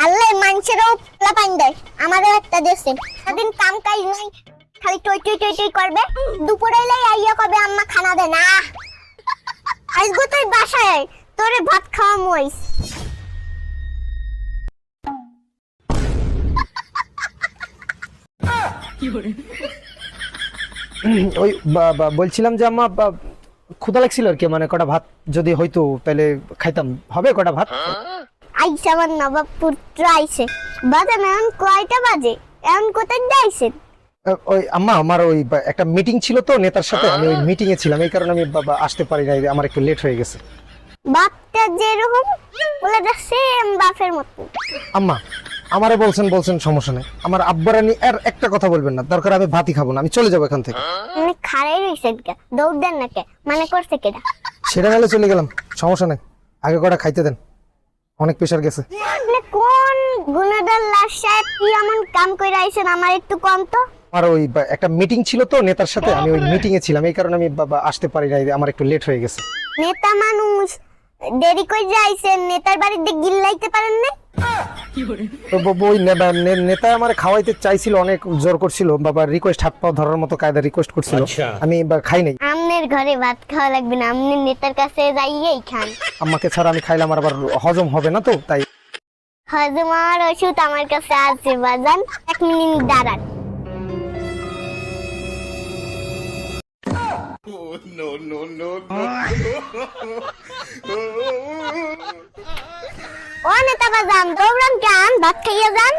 আল্লাহ মানুষেরও পাইন দেয়, আমাদের একটা দেশে সেদিন কাম কাজ নাই, খালি টই টই টই টই করবে, দুপুরে আইয়া কবে আম্মা খানা দে না। আজকে তুই বাসায় তোরে ভাত খাওয়া মইস। ওই বলছিলাম যে আম্মা ক্ষুধা লাগছিল আর কি, মানে কটা ভাত যদি হইতো তাহলে খাইতাম, হবে কটা ভাত? আইসা আমার নবাব পুত্র আইছে। বাজে এখন কয়টা বাজে? এখন কোথায় যাইছেন? ওই আম্মা আমার ওই একটা মিটিং ছিল তো নেতার সাথে, আমি ওই মিটিং এ ছিলাম, এই কারণে আমি আসতে পারি নাই, আমার একটু লেট হয়ে গেছে। বাপটা যেরকম বলে সেম বাপের মতো। আম্মা আমারে বলছেন সমস্যা নেই, আমার আব্বারানি আর একটা কথা বলবেন না, দরকার আমি ভাতই খাবো না, আমি চলে যাবো এখান থেকে। মানে খাড়াই রইছেন কে? দৌড় দেন না কে? মানে করছে কেডা? সেটা নাহলে চলে গেলাম, সমস্যা নেই, আগে কটা খাইতে দেন, অনেক প্রেশার গেছে। মানে কোন গুণাদার লাশ সাহেব কি এমন কাম কইরা আইছেন আমার একটু কম তো? আমার ওই একটা মিটিং ছিল তো নেতার সাথে, আমি ওই মিটিং এ ছিলাম, এই কারণে আমি আসতে পারি নাই, আমার একটু লেট হয়ে গেছে। নেতা মানুষ দেরি কই যাইছেন, নেতার বাড়িতে গিল্লাইতে পারেন না? তো ওই নেতা আমার খাওয়াইতে চাইছিল, অনেক জোর করছিল, বাবা রিকোয়েস্ট হাত পাও ধরার মতো কায়দা রিকোয়েস্ট করছিল, আমি খাই নাই। আমনের ঘরে ভাত খাওয়া লাগবে না, আমনে নেতার কাছে যাইয়েই খান। আম্মাকে ছাড়া আমি খাইলাম আর আবার হজম হবে না, তো তাই। হজমার ওষুধ আমার কাছে আছে বাজান, 1 মিনিট দাঁড়ান। ও নেতা বাজান, দৌড়ান কেন? ভাত খাইয়া যান।